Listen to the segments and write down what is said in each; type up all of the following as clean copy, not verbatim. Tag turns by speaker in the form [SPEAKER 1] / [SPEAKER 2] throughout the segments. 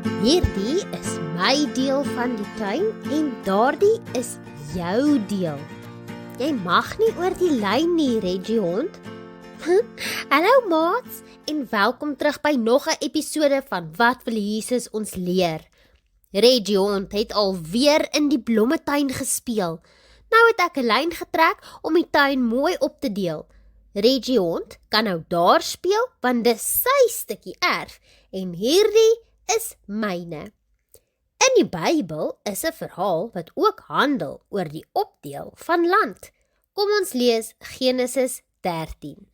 [SPEAKER 1] Hierdie is my deel van die tuin en daardie is jou deel. Jy mag nie oor die lyn nie, Reggie hond. Hallo maats en welkom terug by nog 'n episode van Wat wil Jesus ons leer? Reggie hond het alweer in die blommetuin gespeel. Nou het ek 'n lyn getrek om die tuin mooi op te deel. Reggie hond kan nou daar speel want dis sy stukkie erf en hierdie is myne. In die Bybel is 'n verhaal wat ook handel oor die opdeel van land. Kom ons lees Genesis 13.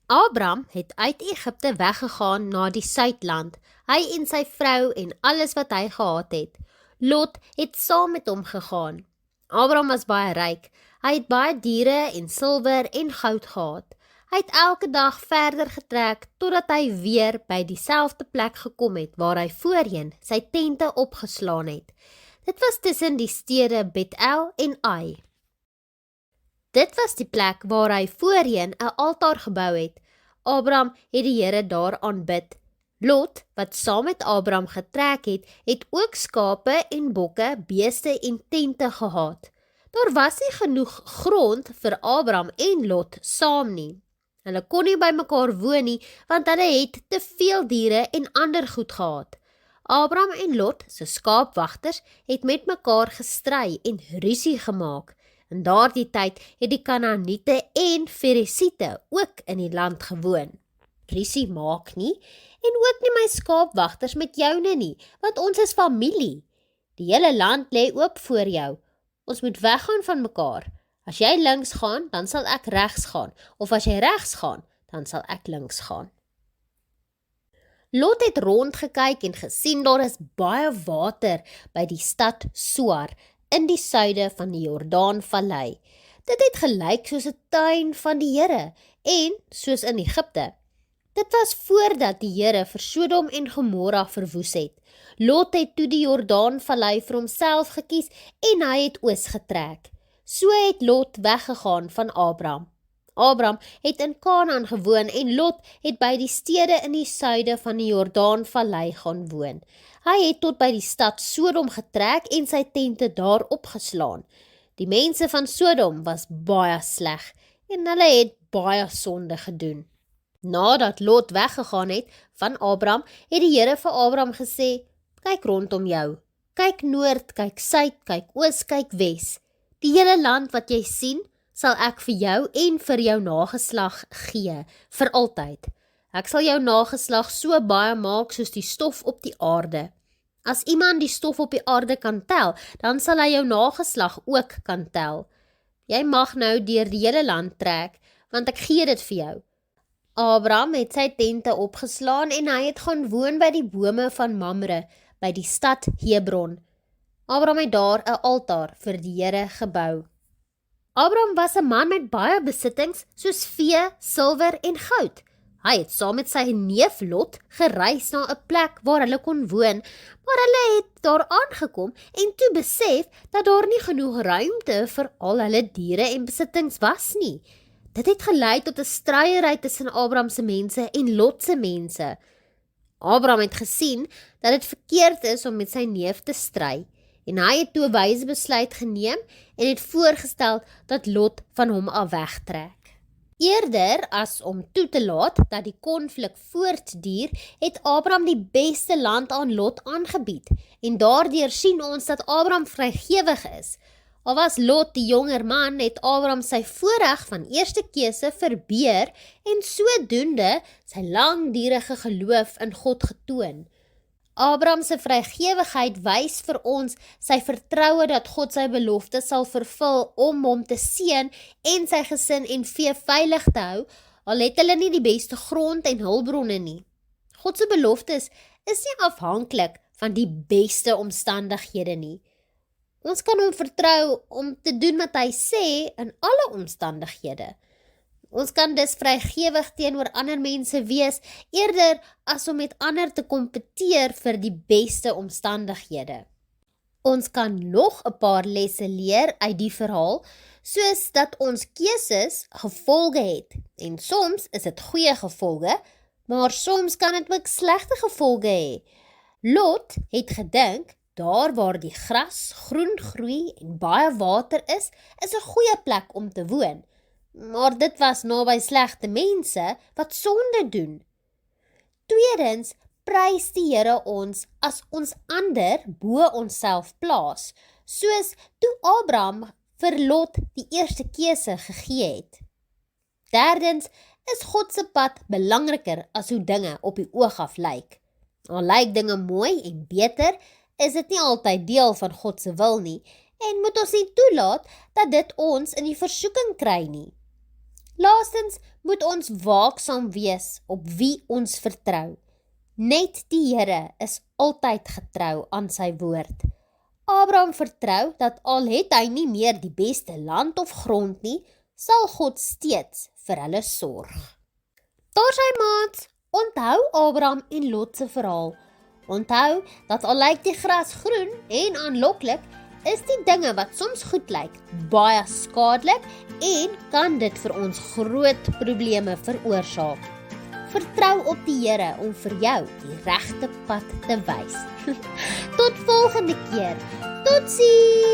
[SPEAKER 1] Abraham het uit Egipte weggegaan na die Suidland, hy en sy vrou en alles wat hy gehad het. Lot het saam met hom gegaan. Abraham was baie ryk, hy het baie diere en silwer en goud gehad. Hy het elke dag verder getrek totdat hy weer by dieselfde plek gekom het waar hy voorheen sy tente opgeslaan het. Dit was tussen die stede Bethel en Ai. Dit was die plek waar hy voorheen 'n altaar gebou het. Abraham het die Here daar aanbid. Lot, wat saam met Abraham getrek het, het ook skape en bokke, beeste en tente gehad. Daar was nie genoeg grond vir Abraham en Lot saam nie. Hulle kon nie by mekaar woon nie, want hulle het te veel diere en ander goed gehad. Abraham en Lot, se skaapwagters, het met mekaar gestry en rusie gemaak. In daardie tyd het die Kanaaniete en Ferisiete ook in die land gewoon. Rusie maak nie, en ook nie my skaapwagters met joune nie, want ons is familie. Die hele land lê oop voor jou. Ons moet weggaan van mekaar. As jy links gaan, dan sal ek regs gaan, of as jy regs gaan, dan sal ek links gaan. Lot het rondgekyk en gesien daar is baie water by die stad Soar, in die suide van die Jordaanvallei. Dit het gelyk soos 'n tuin van die Here, en soos in Egipte. Dit was voordat die Here vir Sodom en Gomorra verwoes het. Lot het toe die Jordaanvallei vir homself gekies en hy het oos getrek. So het Lot weggegaan van Abraham. Abraham het in Kanaan gewoon en Lot het by die stede in die suide van die Jordaanvallei gaan woon. Hy het tot by die stad Sodom getrek en sy tente daar opgeslaan. Die mense van Sodom was baie sleg en hulle het baie sonde gedoen. Nadat Lot weggegaan het van Abraham, het die Here vir Abraham gesê, kyk rondom jou, kyk noord, kyk suid, kyk oos, kyk wes. Die hele land wat jy sien, sal ek vir jou en vir jou nageslag gee, vir altyd. Ek sal jou nageslag so baie maak soos die stof op die aarde. As iemand die stof op die aarde kan tel, dan sal hy jou nageslag ook kan tel. Jy mag nou deur die hele land trek, want ek gee dit vir jou. Abraham het sy tente opgeslaan en hy het gaan woon by die bome van Mamre, by die stad Hebron. Abraham het daar 'n altaar vir die Here gebou. Abraham was 'n man met baie besittings soos vee, silwer en goud. Hy het saam met sy neef Lot gereis na 'n plek waar hulle kon woon, maar hulle het daar aangekom en toe besef dat daar nie genoeg ruimte vir al hulle diere en besittings was nie. Dit het gelei tot 'n stryery tussen Abraham se mense en Lot se mense. Abraham het gesien dat dit verkeerd is om met sy neef te stry, en hy het toe 'n wyse besluit geneem en het voorgestel dat Lot van hom af wegtrek. Eerder as om toe te laat dat die konflik voortduur, het Abraham die beste land aan Lot aangebied, en daardeur sien ons dat Abraham vrygewig is. Al was Lot die jonger man, het Abraham sy voorreg van eerste keuse verbeur en sodoende sy langdurige geloof in God getoon. Abraham se vrygewigheid wys vir ons sy vertroue dat God sy belofte sal vervul om hom te seën en sy gesin en vee veilig te hou, al het hulle nie die beste grond en hulpbronne nie. God se beloftes is nie afhanklik van die beste omstandighede nie. Ons kan hom vertrou om te doen wat hy sê in alle omstandighede. Ons kan dus vrygewig teenoor ander mense wees, eerder as om met ander te kompeteer vir die beste omstandighede. Ons kan nog 'n paar lesse leer uit die verhaal, soos dat ons keuses gevolge het. En soms is dit goeie gevolge, maar soms kan dit ook slegte gevolge hê. Lot het gedink, daar waar die gras groen groei en baie water is 'n goeie plek om te woon. Maar dit was naby slegte mense wat sonde doen. Tweedens, prys die Here ons as ons ander bo onsself plaas, soos toe Abraham vir Lot die eerste keuse gegee het. Derdens, is God se pad belangriker as hoe dinge op die oog af lyk. Al lyk dinge mooi en beter, is dit nie altyd deel van God se wil nie en moet ons nie toelaat dat dit ons in die versoeking kry nie. Laastens moet ons waaksaam wees op wie ons vertrou. Net die Here is altyd getrou aan sy woord. Abraham vertrou dat al het hy nie meer die beste land of grond nie, sal God steeds vir hulle sorg. Daar sy maats, onthou Abraham en Lot se verhaal. Onthou dat al lyk die gras groen en aanloklik, is die dinge wat soms goed lyk baie skadelik en kan dit vir ons groot probleme veroorsaak. Vertrou op die Here om vir jou die regte pad te wys. Tot volgende keer. Totsiens!